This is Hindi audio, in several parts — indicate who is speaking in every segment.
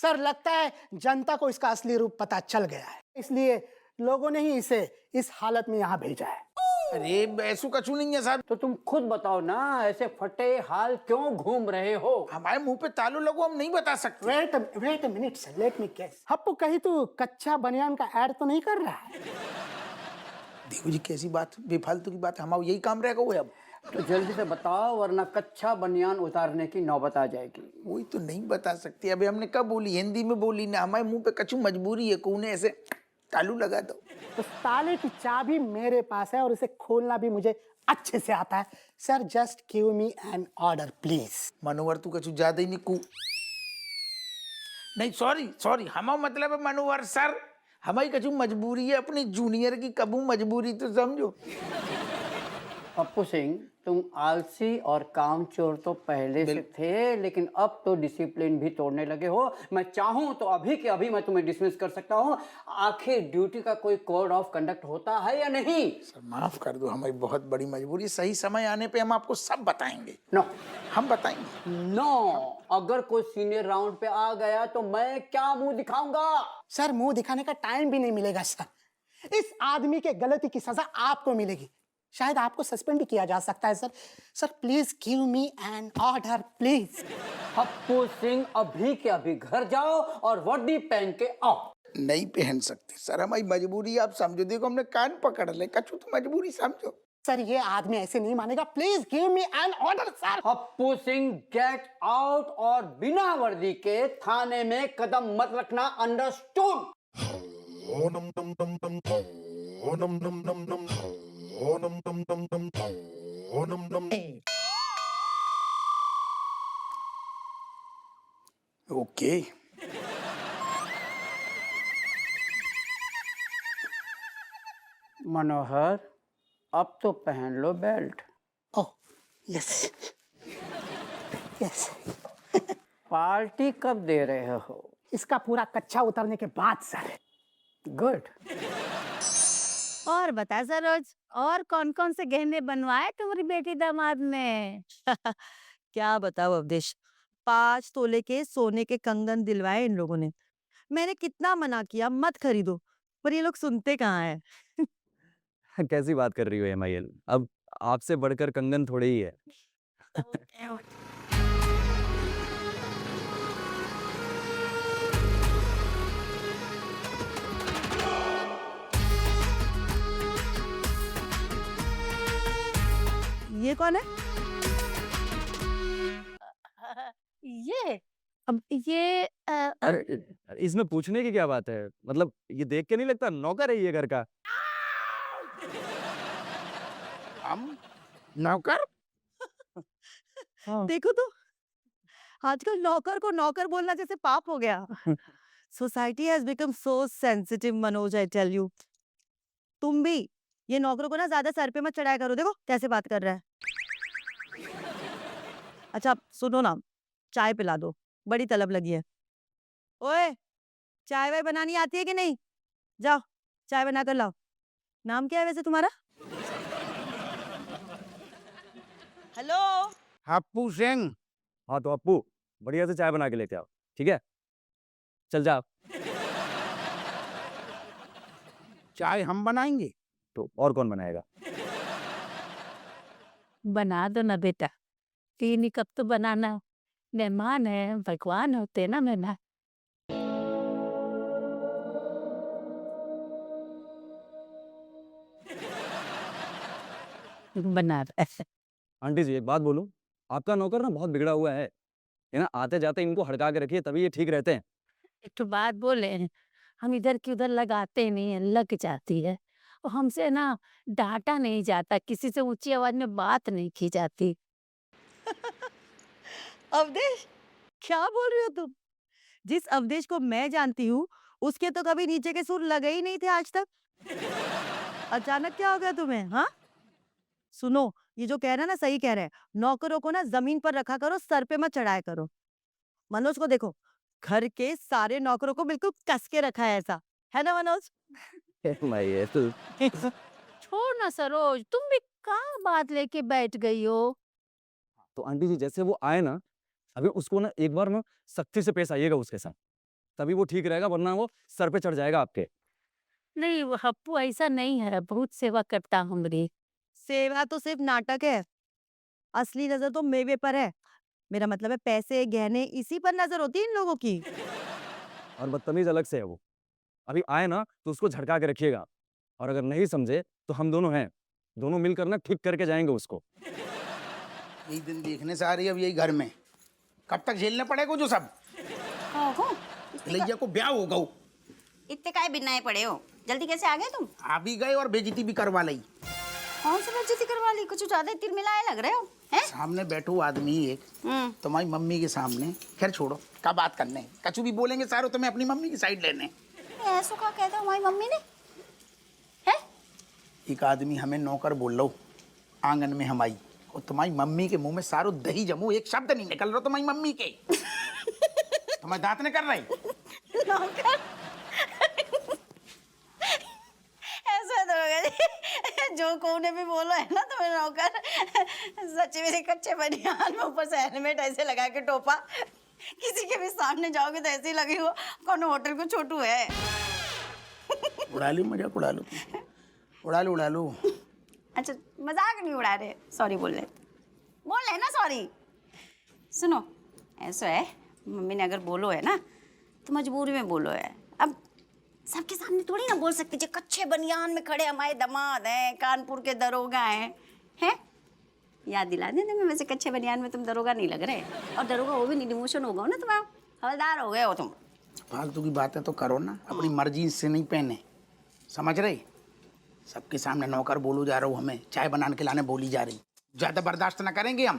Speaker 1: सर लगता है जनता को इसका असली रूप पता चल गया है, इसलिए लोगों ने ही इसे इस हालत में यहाँ भेजा है।
Speaker 2: अरे ऐसू कछु नहीं है साहब।
Speaker 3: तो तुम खुद बताओ ना, ऐसे फटे हाल क्यों घूम रहे हो?
Speaker 2: हमारे मुंह पे तालू लगो, हम नहीं बता सकते।
Speaker 1: Wait a minute sir, let me guess. Happu कहीं तू कच्चा बनियान का ऐड तो नहीं कर रहा है?
Speaker 2: देखो जी कैसी बात, बेफालतू की बात, हमारा यही काम रहेगा वो अब।
Speaker 3: तो जल्दी से बताओ, वरना कच्चा बनियान उतारने की नौबत आ जाएगी।
Speaker 2: वही तो नहीं बता सकते। अभी हमने कब बोली, हिंदी में बोली ना, हमारे मुंह पे कछु मजबूरी है, कोने ऐसे तालू लगा दो।
Speaker 1: तो ताले की चाबी मेरे पास है और इसे खोलना भी मुझे अच्छे से आता है। Sir just give me an order please.
Speaker 2: मनोवर तू कछु ज्यादा ही नहीं नहीं, सॉरी हमारा मतलब है मनोवर सर, हमारी कछु मजबूरी है, अपनी जूनियर की कबू मजबूरी तो समझो।
Speaker 3: पप्पू सिंह, तुम आलसी और कामचोर तो पहले से थे, लेकिन अब तो डिसिप्लिन भी तोड़ने लगे हो। मैं चाहूं तो अभी के अभी मैं तुम्हें डिसमिस कर सकता हूं। आखिर ड्यूटी का कोई कोड ऑफ कंडक्ट होता है या नहीं?
Speaker 2: सर माफ कर दो, हमारी बहुत बड़ी मजबूरी, सही समय आने पे हम आपको सब बताएंगे।
Speaker 3: नो
Speaker 2: हम बताएंगे।
Speaker 3: नो, अगर कोई सीनियर राउंड पे आ गया तो मैं क्या मुंह दिखाऊंगा?
Speaker 1: सर मुंह दिखाने का टाइम भी नहीं मिलेगा सर। इस आदमी के गलती की सजा आपको मिलेगी, शायद आपको सस्पेंड भी किया जा सकता है sir. Sir please give me an order please.
Speaker 3: Pappu Singh, अभी के अभी घर जाओ और वर्दी पहन के आओ।
Speaker 2: नहीं पहन सकते सर, हमारी मजबूरी आप समझो। देखो हमने कान पकड़ ले, कछु तो मजबूरी समझो।
Speaker 1: सर ये आदमी ऐसे नहीं मानेगा, please give me an order sir.
Speaker 3: Pappu Singh, get out और बिना वर्दी के थाने में कदम मत रखना, अंडरस्टूड?
Speaker 2: ओके।
Speaker 3: मनोहर, अब तो पहन लो belt.
Speaker 1: Oh yes yes.
Speaker 3: Party कब दे रहे हो?
Speaker 1: इसका पूरा कच्चा उतरने के बाद सर।
Speaker 3: गुड।
Speaker 4: और बता सरोज, और कौन कौन से गहने बनवाए तुम्हारी बेटी दामाद ने?
Speaker 5: क्या बताओ अवधेश, 5 तोले के सोने के कंगन दिलवाए इन लोगों ने। मैंने कितना मना किया मत खरीदो, पर ये लोग सुनते कहाँ हैं।
Speaker 6: कैसी बात कर रही हो एमआईएल, अब आपसे बढ़कर कंगन थोड़े ही है।
Speaker 5: ये कौन है?
Speaker 4: ये अब ये
Speaker 6: अरे इसमें पूछने की क्या बात है, मतलब ये देख के नहीं लगता नौकर है ये घर का?
Speaker 2: हम नौकर?
Speaker 5: देखो तो, आजकल नौकर को नौकर बोलना जैसे पाप हो गया। Society has become so sensitive Manoj, I tell you. तुम भी ये नौकरों को ना ज्यादा सर पे मत चढ़ाया करो, देखो कैसे बात कर रहा है। अच्छा सुनो ना, चाय पिला दो, बड़ी तलब लगी है। ओए, चाय वाय बनानी आती है कि नहीं? जाओ चाय बना कर लाओ। नाम क्या है वैसे तुम्हारा? हेलो।
Speaker 2: हप्पू सिंह।
Speaker 6: हाँ तो अप्पू बढ़िया से चाय बना के लेके आओ, ठीक है? चल जाओ।
Speaker 2: चाय हम बनाएंगे
Speaker 6: तो और कौन बनाएगा?
Speaker 4: बना दो ना बेटा, 3 ही कप तो बनाना, मेहमान है, भगवान होते ना मेहमान। बना रहा।
Speaker 6: आंटी जी एक बात बोलूं, आपका नौकर ना बहुत बिगड़ा हुआ है। ये ना आते जाते इनको हड़का के रखिए, तभी ये ठीक रहते हैं।
Speaker 4: एक तो बात बोले, हम इधर की उधर लगाते नहीं है, लग जाती है। और हमसे ना डांटा नहीं जाता, किसी से ऊंची आवाज में बात नहीं की जाती।
Speaker 5: अवधेश, क्या बोल रही हो तुम? जिस अवधेश को मैं जानती हूँ, उसके तो कभी नीचे के सुर लगे ही नहीं थे आज तक। अचानक क्या हो गया तुम्हें? हाँ सुनो, ये जो कह रहा है ना सही कह रहे हैं। नौकरों को ना जमीन पर रखा करो, सर पे मत चढ़ाया करो। मनोज को देखो, घर के सारे नौकरों को बिल्कुल कस के रखा है, ऐसा है ना मनोज?
Speaker 6: एमआईएल।
Speaker 4: छोड़ ना सरोज, तुम भी कहाँ बात लेके बैठ गई हो?
Speaker 6: तो आंटी जी जैसे वो आए ना, अभी उसको ना एक बार ना सख्ती से पेश आइएगा उसके साथ। तभी वो ठीक रहेगा, वरना वो सर पे चढ़ जाएगा आपके।
Speaker 4: नहीं वो हप्पू ऐसा नहीं है, बहुत सेवा करता हमारी।
Speaker 5: सेवा तो सिर्फ नाटक है, असली नजर तो मेवे पर है। मेरा मतलब है पैसे गहने इसी पर नजर होती है इन लोगों की।
Speaker 6: और बदतमीज अलग से है वो। अभी आए ना तो उसको झटका के रखिएगा, और अगर नहीं समझे तो हम दोनों हैं, दोनों मिलकर ना ठीक करके जाएंगे उसको।
Speaker 2: यही दिन देखने से आ रही है अब यही घर में, कब तक झेलने पड़ेगा जो सब। भैया को ब्याह हो गऊ,
Speaker 7: इतने काय बिनाए पड़े हो, जल्दी कैसे आ गए तुम?
Speaker 2: आ भी गए और बेइज्जती भी करवा ली।
Speaker 7: कौन सी बेइज्जती करवा ली? कुछ ज्यादा तिलमिलाए लग रहे हो हैं?
Speaker 2: सामने बैठो आदमी एक, तुम्हारी मम्मी के सामने, खैर छोड़ो क्या बात करने, कछु भी बोलेंगे सारो तुम्हें अपनी मम्मी की साइड लेने।
Speaker 7: ऐसो का कहते हो हमारी मम्मी ने? है
Speaker 2: एक आदमी हमें नौकर बोल लो आंगन में हमारी, और तुम्हारी मम्मी के मुंह में सारो दही जमू, एक शब्द नहीं निकल रहा तुम्हारी मम्मी के। तुम्हारे दांत ने कर रही
Speaker 7: नौकर ऐसा तो होगा जी, जो कोने भी बोलो है ना तुम्हें नौकर, सच्ची में कच्चे बनियान में ऊपर से हेलमेट ऐसे लगा के टोपा, किसी के भी सामने जाओगे तो ऐसे ही लगे हो कौन होटल को छोटू है।
Speaker 2: उड़ा लो मजाक, उड़ा लो, उड़ा लो, उड़ा लो।
Speaker 7: अच्छा मजाक नहीं उड़ा रहे, सॉरी बोल रहे ना, सॉरी। सुनो ऐसा है, मम्मी ने अगर बोलो है ना तो मजबूरी में बोलो है। अब सबके सामने थोड़ी ना बोल सकते, जो कच्चे बनियान में खड़े हमारे दामाद हैं, कानपुर के दरोगा हैं। याद दिला दे तुम्हें, वैसे कच्चे बनियान में तुम दरोगा नहीं लग रहे, और दरोगा वो भी नहीं, डिमोशन होगा ना तुम्हारा, हवलदार हो गए हो तुम।
Speaker 2: फालतू की बातें तो करो ना, अपनी मर्जी से नहीं पहने, समझ रहे। सबके सामने नौकर बोलो जा रहा हूँ, हमें चाय बनाने के लाने बोली जा रही, ज्यादा बर्दाश्त ना करेंगे हम।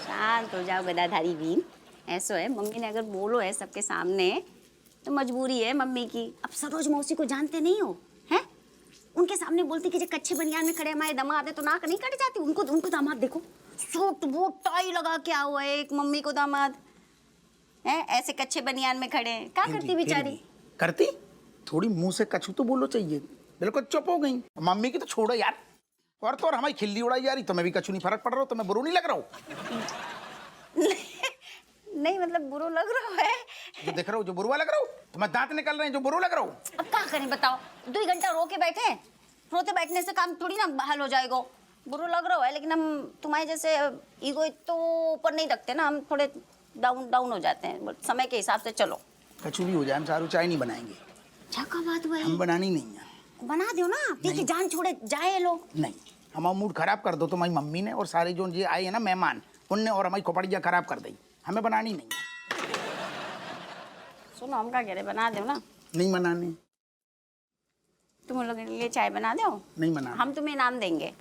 Speaker 7: शांत हो जाओ गदाधारी बीन। ऐसा है, मम्मी ने अगर बोलो है सबके सामने तो मजबूरी है मम्मी की। अब सरोज मौसी को जानते नहीं हो हैं? उनके सामने बोलती कि जो कच्चे बनियान में खड़े हमारे दामाद है तो नाक नहीं कट जाती? उनको दामाद देखो, सूट बूट टाई लगा के आओ है, एक मम्मी को दामाद है ऐसे कच्चे बनियान में खड़े हैं, क्या करती बेचारी?
Speaker 2: करती थोड़ी मुंह से कछु तो बोलो चाहिए, बिल्कुल चुप हो गई। मम्मी की तो छोड़ो यार, और तो और हमारी खिल्ली उड़ाई जा रही, तुम्हें भी कछु नहीं फर्क पड़ रहा हो, तुम्हें बुरा नहीं लग रहा हो?
Speaker 7: नहीं मतलब बुरा लग रहा है,
Speaker 2: जो देख रहा हो जो बुरा लग रहा हो, तुम्हें दांत निकल रहे हैं जो बुरा लग रहा हो।
Speaker 7: अब क्या करें बताओ, 2 घंटा रो के बैठे, रोते बैठने से काम थोड़ी ना हल हो जाएगा। बुरा लग रहा है, लेकिन हम तुम्हारे जैसे ईगो तो ऊपर नहीं रखते ना, हम थोड़े डाउन हो जाते हैं, समय के हिसाब से चलो।
Speaker 2: कछु भी हो जाए हम सारू चाय नहीं बनाएंगे।
Speaker 7: क्या का बात हुआ है?
Speaker 2: हम बनानी नहीं है।
Speaker 7: बना दो ना, देखिए जान छोड़े जाए लोग।
Speaker 2: नहीं, हमारा मूड खराब कर दो तुम्हारी मम्मी ने, और सारे जो ये आए हैं ना मेहमान, उनने और हमारी खोपड़ियाँ खराब कर दी। हमें बनानी नहीं है।
Speaker 7: सुनो हम क्या कह रहे, बना दो ना।
Speaker 2: नहीं बनाने,
Speaker 7: तुम लोग के लिए चाय बना दो,
Speaker 2: नहीं बनाने।
Speaker 7: हम तुम्हें इनाम देंगे।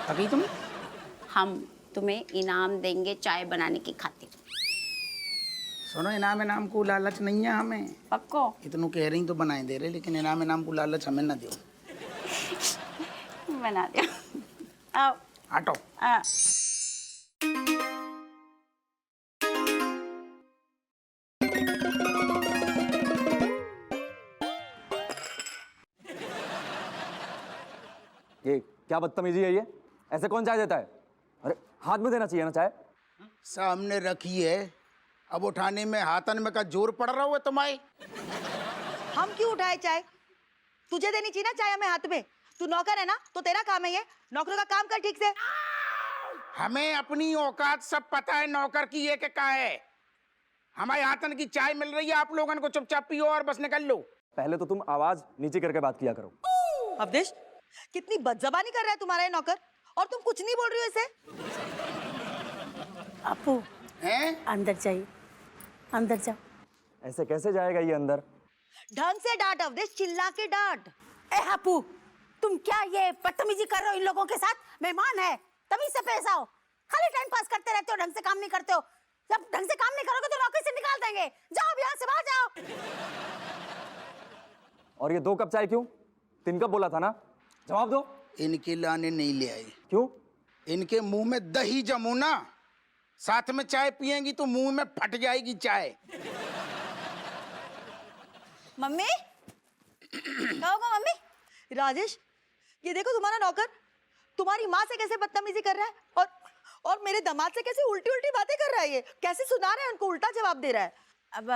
Speaker 2: अभी तुम
Speaker 7: हम तुम्हें इनाम देंगे चाय बनाने की खातिर।
Speaker 2: सुनो, इनाम को लालच नहीं है हमें।
Speaker 7: पक्को?
Speaker 2: इतनों कह रही तो बनाए दे रहे, लेकिन इनाम को लालच हमें ना दो।
Speaker 7: बना दो, आओ
Speaker 2: हटो।
Speaker 7: आ।
Speaker 6: ये क्या बदतमीजी है ये? ऐसे कौन चाय देता है? अरे हाथ में देना चाहिए ना चाय।
Speaker 2: सामने रखी है, अब उठाने में हाथन में का जोर पड़ रहा हुआ तुम्हारे।
Speaker 5: हम क्यों उठाए चाय? तुझे देनी चाहिए ना चाय हमें हाथ में, तू नौकर है ना, तो तेरा काम है ये, नौकरों का काम कर ठीक से।
Speaker 2: हमें अपनी औकात सब पता है, नौकर की ये क्या है। हमारे हाथन की चाय मिल रही है, आप लोगों को चुपचाप पियो और बस निकल लो।
Speaker 6: पहले तो तुम आवाज नीचे करके बात किया करो।
Speaker 5: अवधेश, कितनी बदजबानी कर रहा है तुम्हारा ये नौकर, और तुम कुछ नहीं बोल रही हो इसे।
Speaker 4: अपू
Speaker 2: हैं?
Speaker 4: अंदर जाइए, अंदर जाओ।
Speaker 6: ऐसे कैसे जाएगा ये अंदर?
Speaker 5: ढंग से डांट अवधेश, चिल्ला के डांट।
Speaker 4: ए अपू, तुम क्या ये बदतमीजी कर रहे हो इन लोगों के साथ? मेहमान है, तभी से पेश आओ। खाली टाइम पास करते रहते हो, ढंग से काम नहीं करते हो। जब ढंग से काम नहीं करोगे तो नौकरी से निकाल देंगे। जाओ यहाँ से बाहर जाओ।
Speaker 6: और ये 2 कप चाय क्यों? 3 कप बोला था ना, जवाब दो।
Speaker 2: इनके लाने नहीं ले आए।
Speaker 6: क्यों?
Speaker 2: इनके मुंह में दही जमू ना, साथ में चाय पिएंगी तो मुंह में फट जाएगी चाय।
Speaker 7: मम्मी क्या होगा मम्मी?
Speaker 5: राजेश, ये देखो तुम्हारा नौकर तुम्हारी माँ से कैसे बदतमीजी कर रहा है, और मेरे दामाद से कैसे उल्टी उल्टी बातें कर रहा है। ये कैसे सुना रहा है उनको, उल्टा जवाब दे रहा है।
Speaker 7: अब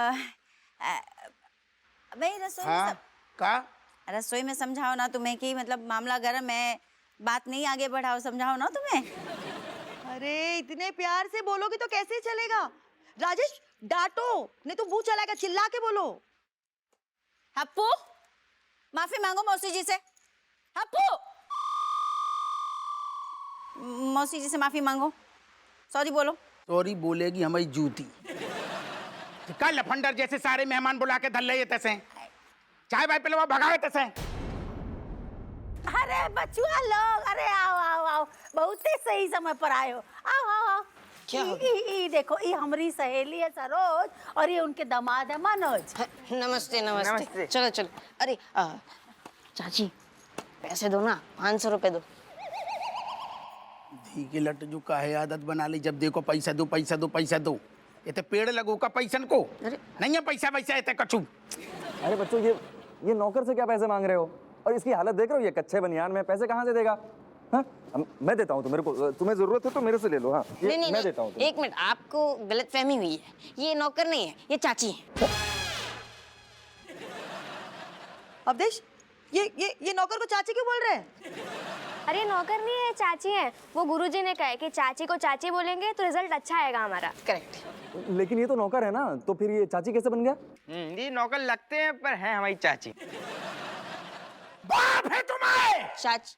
Speaker 7: भाई रसोई में
Speaker 2: हाँ का
Speaker 7: रसोई में समझाओ ना तुम्हें कि मतलब मामला गर्म है, बात नहीं आगे बढ़ाओ, समझाओ ना तुम्हें।
Speaker 5: अरे इतने प्यार से बोलोगे तो कैसे चलेगा? राजेश डांटो, नहीं तो मुंह चलाएगा, चिल्ला के बोलो।
Speaker 7: हप्पू माफी मांगो मौसी जी से। हप्पू मौसी जी से माफी मांगो, सॉरी बोलो।
Speaker 2: सॉरी बोलेगी हमारी जूती। कल लफंडर जैसे सारे मेहमान बुला के धल रहे तैसे चाय भाई पिलवा भगावे तैसे।
Speaker 4: अरे बचुआ लोग, अरे आओ आओ आओ, बहुत ही सही समय पर आए हो। आओ आओ आओ।
Speaker 8: क्या हो
Speaker 4: ई देखो, ये हमारी सहेली है सरोज और ये उनके दामाद है मनोज।
Speaker 8: नमस्ते नमस्ते। चलो चलो। अरे चाची पैसे दो ना, 500 रुपए दो।
Speaker 2: धी के लट जो काहे आदत बना ली, जब देखो पैसा दो पैसा दो पैसा दो। ये तो पेड़ लगो का पैसन को नहीं है पैसा वैसा ये कछु।
Speaker 6: अरे बच्चों ये नौकर से क्या पैसे मांग रहे हो? और इसकी हालत देख रहे हो, ये कच्चे बनियान में पैसे कहाँ से देगा? हाँ मैं देता हूँ, तो मेरे को तुम्हें जरूरत है तो मेरे से ले लो। हाँ
Speaker 8: नहीं
Speaker 6: मैं देता हूँ।
Speaker 8: एक मिनट, आपको गलतफहमी हुई है, ये नौकर नहीं है, ये चाची है।
Speaker 5: अवधेश, ये नौकर को चाची क्यों बोल रहे हैं?
Speaker 9: अरे नौकर नहीं है, चाची है। वो गुरुजी ने कहा है कि चाची को चाची बोलेंगे तो रिजल्ट अच्छा आएगा हमारा।
Speaker 8: करेक्ट।
Speaker 6: लेकिन ये तो नौकर है ना, तो फिर ये चाची कैसे बन गया?
Speaker 10: ये नौकर लगते हैं पर है हमारी चाची।
Speaker 2: बाप है तुम्हारे।
Speaker 8: चाची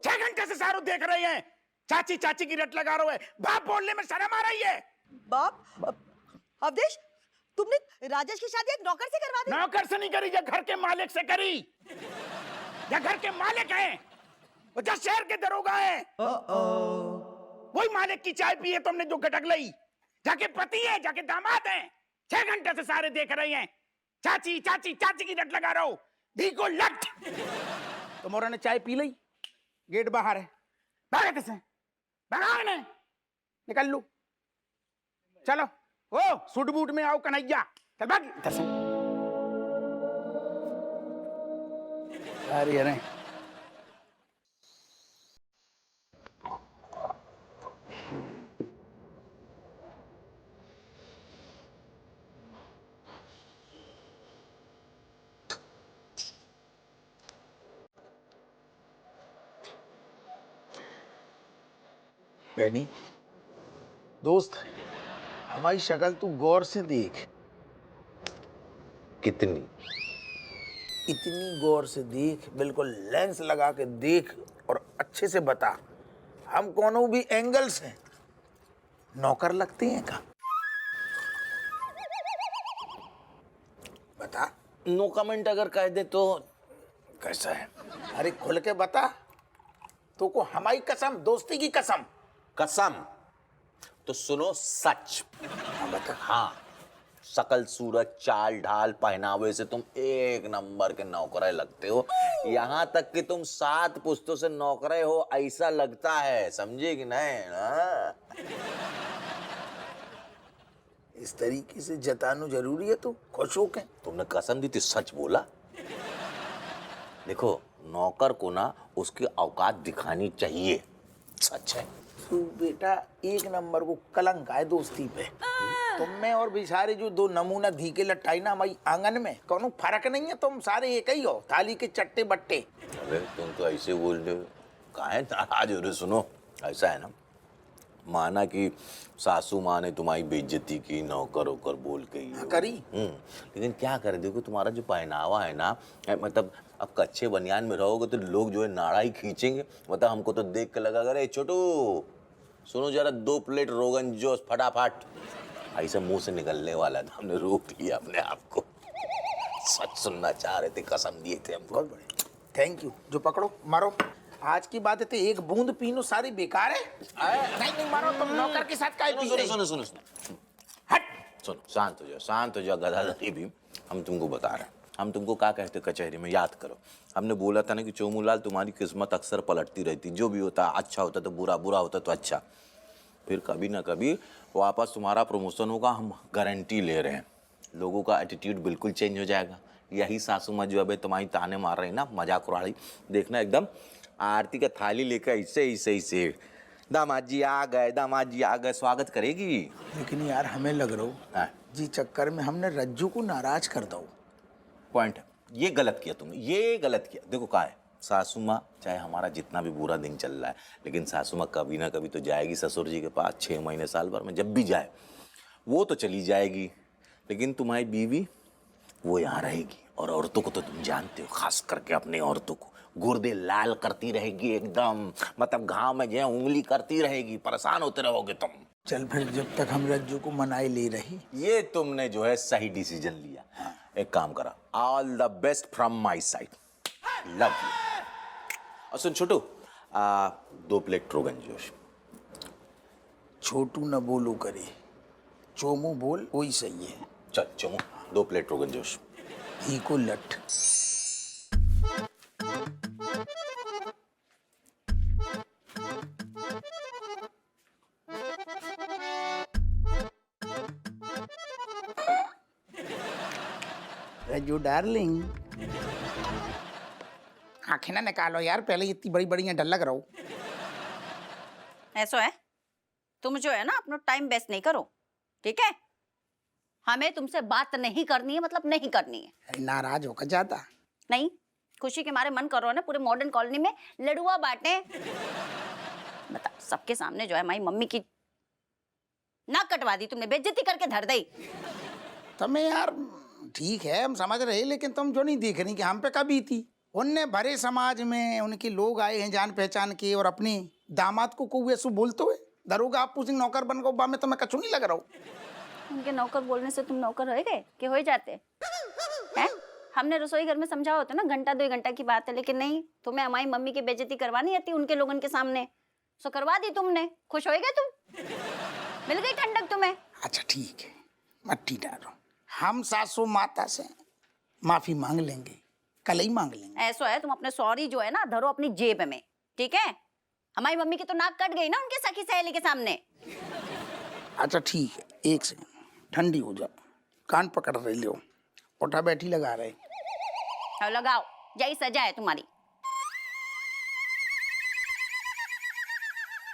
Speaker 2: 6 घंटे से सारू देख रहे हैं, चाची चाची की रट लगा रहे हैं। बाप बोलने में शर्म आ रही है।
Speaker 5: बाप, अवधेश तुमने राजेश की शादी एक नौकर से करवा दी?
Speaker 2: नौकर से नहीं करी, या घर के मालिक से करी। या घर के मालिक हैं, वो जो शहर के दरोगा हैं। वही मालिक की चाय पी है तुमने जो गटक लाई। जाके पति है, जाके दामाद हैं। 6 घंटे से सारे देख रहे हैं, चाची चाची चाची की रट लगा रहो। धी को लट। तुम्हारा ने चाय पी ली, गेट बाहर है, भागते से भगाओ इन्हें, निकल लो। चलो ओ सूट बूट में आओ कन्हैया, चल भाग इधर से। अरे अरे बहनी दोस्त, हमारी शक्ल तू गौर से देख।
Speaker 11: कितनी?
Speaker 2: इतनी गौर से देख, बिल्कुल लेंस लगा के देख और अच्छे से बता, हम कौनों भी एंगल से नौकर लगते हैं का? बता।
Speaker 11: नो कमेंट अगर कह दे तो
Speaker 2: कैसा है? अरे खुल के बता, तो को हमारी कसम, दोस्ती की कसम।
Speaker 11: कसम तो सुनो सच।
Speaker 2: बता।
Speaker 11: हाँ, सकल सूरत चाल ढाल पहनावे से तुम एक नंबर के नौकरे लगते हो। यहाँ तक कि तुम 7 पुश्तों से नौकरे हो ऐसा लगता है, समझे कि नहीं? हाँ?
Speaker 2: इस तरीके से जताना जरूरी है? तो खुश हो के
Speaker 11: तुमने कसम दी थी, सच बोला। देखो नौकर को ना उसकी औकात दिखानी चाहिए, सच है।
Speaker 2: तू बेटा एक नंबर को कलंक है दोस्ती पे। तुम में और बेचारे जो 2 नमूना धी के लट्टाई ना हमारी आंगन में, कोनो फर्क नहीं है। तुम सारे एक ही हो, थाली के चट्टे बट्टे।
Speaker 11: अरे तुम तो ऐसे बोल रहे हो, काहे नाराज हो रहे? सुनो ऐसा है ना, माना कि सासू माँ ने तुम्हारी बेइज्जती की, नौकर होकर बोल के ही
Speaker 2: करी।
Speaker 11: लेकिन क्या करे, देखो तुम्हारा जो पहनावा है ना, मतलब अब कच्चे बनियान में रहोगे तो लोग जो है नाड़ा ही खींचेंगे। मतलब हमको तो देख के लगा, अरे छोटू सुनो जरा 2 प्लेट रोगन जोश फटाफट, ऐसे मुंह से निकलने वाला था। हमने रोक लिया अपने आप को। सच सुनना चाह रहे थे, कसम दिए थे हमको।
Speaker 2: बहुत बढ़िया, थैंक यू। जो पकड़ो मारो। आज की बात है तो एक बूंद पीनो सारी बेकार है। नहीं मारो, तुम नौकर के साथ काय पी रहे?
Speaker 11: सुनो
Speaker 2: हट।
Speaker 11: सुनो, शांत हो जाओ गदाधरी भी। हम तुमको बता रहे हैं, हम तुमको क्या कहते कचहरी में, याद करो। हमने बोला था ना कि चोमूलाल तुम्हारी किस्मत अक्सर पलटती रहती, जो भी होता अच्छा होता तो बुरा, बुरा होता तो अच्छा। फिर कभी ना कभी वापस तुम्हारा प्रमोशन होगा, हम गारंटी ले रहे हैं। लोगों का एटीट्यूड बिल्कुल चेंज हो जाएगा। यही सासू माँ जो अबे तुम्हारी ताने मार रही ना, मजाक उड़ा रही, देखना एकदम आरती का थाली लेकर ऐसे दामाद जी आ गए, दामाद जी आ गए, स्वागत करेगी।
Speaker 2: लेकिन यार हमें लग रहा हो
Speaker 11: हाँ,
Speaker 2: जी चक्कर में हमने रज्जू को नाराज कर दो।
Speaker 11: पॉइंट है, ये गलत किया तुमने, ये गलत किया। देखो क्या है, सासू माँ चाहे हमारा जितना भी बुरा दिन चल रहा है, लेकिन सासू माँ कभी ना कभी तो जाएगी ससुर जी के पास, 6 महीने साल भर में जब भी जाए वो तो चली जाएगी। लेकिन तुम्हारी बीवी वो यहाँ रहेगी, और औरतों को तो तुम जानते हो, खास करके अपने औरतों को गुर्दे लाल करती रहेगी एकदम, मतलब घाव में जो उंगली करती रहेगी, परेशान होते रहोगे तुम।
Speaker 2: चल फिर जब तक हम रज्जू को मनाई ले रही।
Speaker 11: ये तुमने जो है सही डिसीजन लिया। एक काम करा, all the best from my side, love you. और सुन छोटू, 2 प्लेट रोगन जोश।
Speaker 2: छोटू न बोलो करे, चोमू बोल वही सही है।
Speaker 11: चल चमो, 2 प्लेट रोगन जोश।
Speaker 2: ही को लठ। रज्जू डार्लिंग, आंखें ना निकालो यार, पहले इतनी बड़ी बड़ी डर लग रहा हो।
Speaker 7: ऐसा है, तुम जो है ना अपना टाइम वेस्ट नहीं करो, ठीक है? हमें तुमसे बात नहीं करनी है, मतलब नहीं करनी है।
Speaker 2: नाराज होकर जाता
Speaker 7: नहीं, खुशी के मारे मन कर रहा है ना पूरे मॉडर्न कॉलोनी में लड़ुआ बांटे। बता, सबके सामने जो है हमारी मम्मी की नाक कटवा दी तुमने, बेइज्जती करके धर दी।
Speaker 2: तुम्हें यार ठीक है हम समझ रहे, लेकिन तुम जो नहीं देख रही कि हम पे कभी थी। उनने भरे समाज में उनके लोग आए हैं जान पहचान के, और अपने दामाद को ऐसा बोलते हुए दरोगा आप पूछेंगे नौकर बन गो, मैं तुम्हें कछु नहीं लग रहा हूँ।
Speaker 7: उनके नौकर बोलने से तुम नौकर हो गए कि हो जाते हैं? हमने रसोई घर में समझा होता ना, घंटा 2 घंटा की बात है, लेकिन नहीं, तुम्हें हमारी मम्मी की बेइज्जती करवानी आती उनके लोगों के सामने, सो करवा दी तुमने। खुश हो गए तुम? मिल गई ठंडक तुम्हें?
Speaker 2: अच्छा ठीक है, मट्टी डालो, हम सासू माता से माफी मांग लेंगे, कल ही मांग लेंगे।
Speaker 7: ऐसा है, तुम अपने सॉरी जो है ना धरो अपनी जेब में, ठीक है? हमारी मम्मी की तो नाक कट गई ना उनके सखी सहेली के सामने।
Speaker 2: अच्छा ठीक है, 1 सेकंड, ठंडी हो जाओ, कान पकड़ रहे लो, उठा बैठी लगा रहे।
Speaker 7: अब लगाओ, जय सजा है तुम्हारी।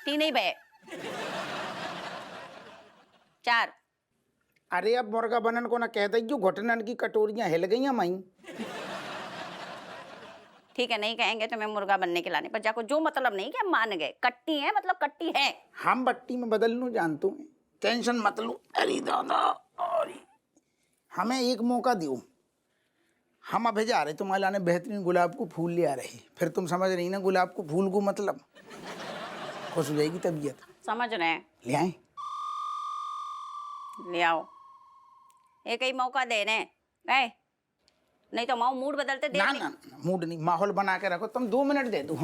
Speaker 7: 3 ही बे 4।
Speaker 2: अरे अब मुर्गा बनन को ना कह दे, जो घुटनन की कटोरियां हिल गई माई।
Speaker 7: ठीक है, नहीं कहेंगे तो मैं मुर्गा बनने के लाने पर जाको, जो मतलब नहीं कि हम मान गए, कट्टी है मतलब कट्टी है।
Speaker 2: हम बट्टी में बदल लूं जानते हैं, टेंशन मत लो। अरे दादा, अरे हमें एक मौका दो, हम अभी जा रहे तुम्हारे लाने बेहतरीन गुलाब को फूल ले आ रहे, फिर तुम समझ रही ना गुलाब को फूल को मतलब खुश हो जाएगी तबीयत।
Speaker 7: समझ रहे हैं?
Speaker 2: ले आए,
Speaker 7: ले आओ, एक ही मौका दे रहे हैं, नहीं तो माओ मूड बदलते देर
Speaker 2: ना
Speaker 7: नहीं।
Speaker 2: ना मूड नहीं, माहौल बना के रखो, तुम 2 मिनट दे दो।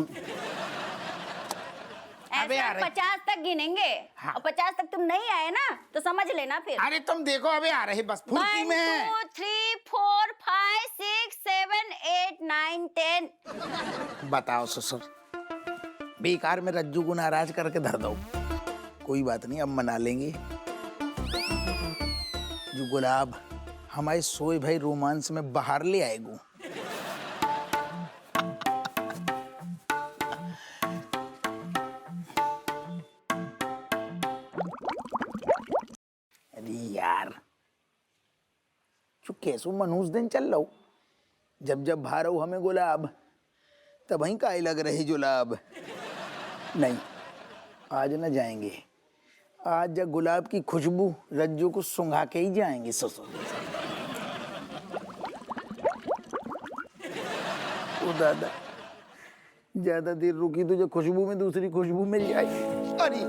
Speaker 2: अबे
Speaker 7: ऐसे
Speaker 2: आ रहे।
Speaker 7: 50 तक गिनेंगे,
Speaker 2: हाँ।
Speaker 7: और 50 तक तुम नहीं आए ना तो समझ लेना फिर।
Speaker 2: अरे तुम देखो अबे आ रहे, बस फुर्ती
Speaker 7: 1
Speaker 2: में।
Speaker 7: 2 3 4 5 6 7 8 9 10।
Speaker 2: बताओ ससुर, बेकार में रज्जू को नाराज करके धर दो। कोई बात नहीं, अब मना लेंगे। जो गुलाब हमारे सोए भाई रोमांस में बाहर ले आएगो। अरे यार, जो कैसो मनूस दिन चल रहा, जब जब बाहर हो हमें गुलाब, तब वहीं का लग रहे जुलाब। नहीं, आज न जाएंगे, आज जब गुलाब की खुशबू रज्जू को सुंघा के ही जाएंगे ससुर। ओ दादा, ज्यादा देर रुकी तो जो खुशबू में दूसरी खुशबू मिल जाएगी। अरे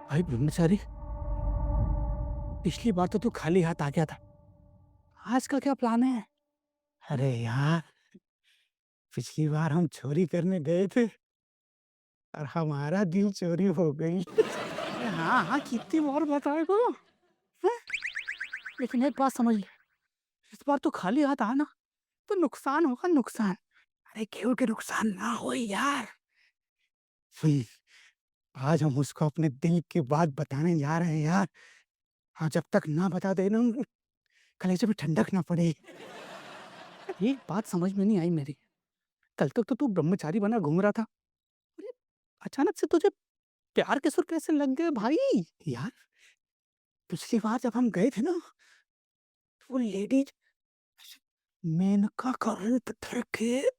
Speaker 1: भाई ब्रह्मचारी, पिछली बार तो तू खाली हाथ आ गया था, आज का क्या प्लान है? अरे यार, पिछली बार हम चोरी करने गए थे और हमारा दिल चोरी हो गई। हाँ हाँ, कितनी बार बताएगा? लेकिन एक बात समझ ले, इस बार तो खाली हाथ आना तो नुकसान होगा, नुकसान। अरे क्यों के नुकसान ना हो यार, सुन, आज हम उसको अपने दिल की बात बताने जा रहे हैं यार। और जब तक ना बता दे ना, कलेजे में ठंडक ना पड़े। एक बात समझ में नहीं आई मेरी। कल तक तो तू ब्रह्मचारी बना घूम रहा था, अरे अचानक से तुझे प्यार के सुर कैसे लग गए भाई? यार, पिछली बार जब हम गए थे ना, तो वो लेडीज मेनका का रूप देखे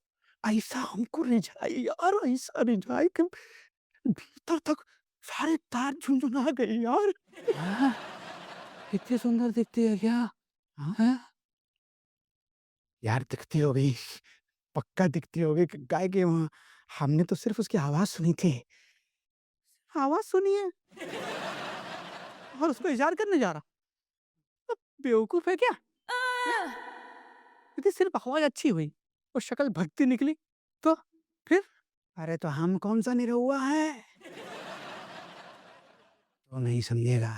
Speaker 1: ऐसा हमको रिझाई यार, ऐसा रिझाई कि भीतर तक सारे तार झुनझुना गए यार। हाँ, इतनी सुंदर दिखती है क्या? हाँ? यार दिखती होगी, पक्का दिखती होगी कि गाय के वहाँ। हमने तो सिर्फ उसकी आवाज सुनी थी। आवाज सुनी है और उसको इजार करने जा रहा? तो बेवकूफ है क्या? यदि सिर्फ आवाज अच्छी हुई और शक्ल भक्ति निकली तो फिर? अरे तो हम कौन सा निरहुआ है? तो नहीं समझेगा।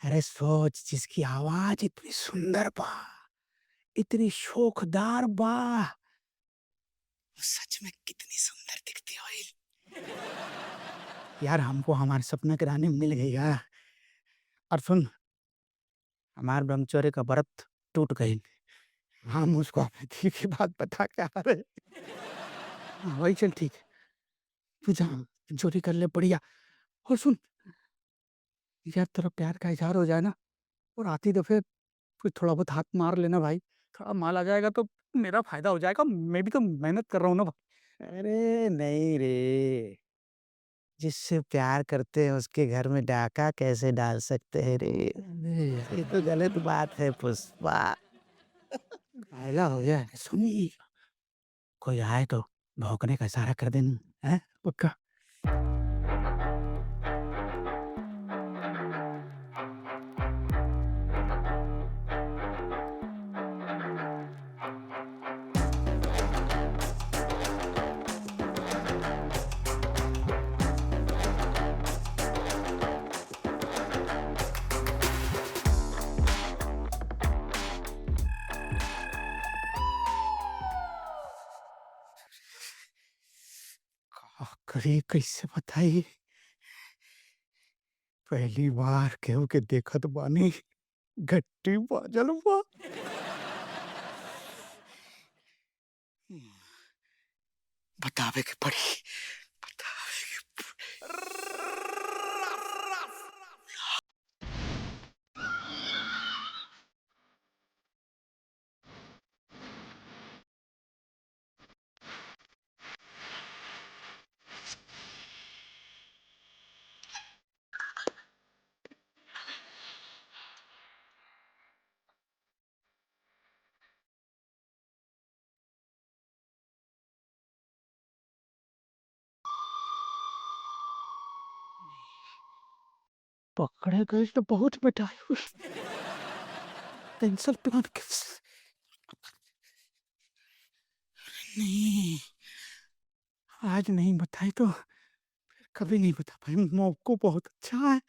Speaker 1: अरे सोच, जिसकी आवाज इतनी सुंदर बा, इतनी शोखदार बा, वो सच में कितनी सुंदर दिखती होगी। यार हमको हमारे सपना की रानी मिल गई यार। और सुन, हमारे ब्रह्मचर्य का व्रत टूट गई। हम उसको अपने दिल की बात बता के आ रहे। हाँ, वही चल ठीक है। तू जा चोरी कर ले बढ़िया। और सुन यार, तेरा प्यार का इजहार हो जाए ना, और आती दफे फिर थोड़ा बहुत हाथ मार लेना भाई। थोड़ा माल आ जाएगा तो मेरा फायदा हो जाएगा, मैं भी तो मेहनत कर रहा हूँ ना भाई। अरे नहीं रे, जिससे प्यार करते हैं उसके घर में डाका कैसे डाल सकते हैं रे? ये तो गलत बात है पुष्पा। पहला हो गया। सुनिए, कोई आए तो भौंकने का इशारा कर देना है, पक्का? करे कैसे बताई? पहली बार केहू के देखत बानी, घट्टी बाजल बा। बतावे के पड़ी। बतावे के पकड़े गए तो बहुत मिटाई। कैंसल प्लान नहीं, आज नहीं बताई तो फिर कभी नहीं बता पाए। मौको बहुत अच्छा है।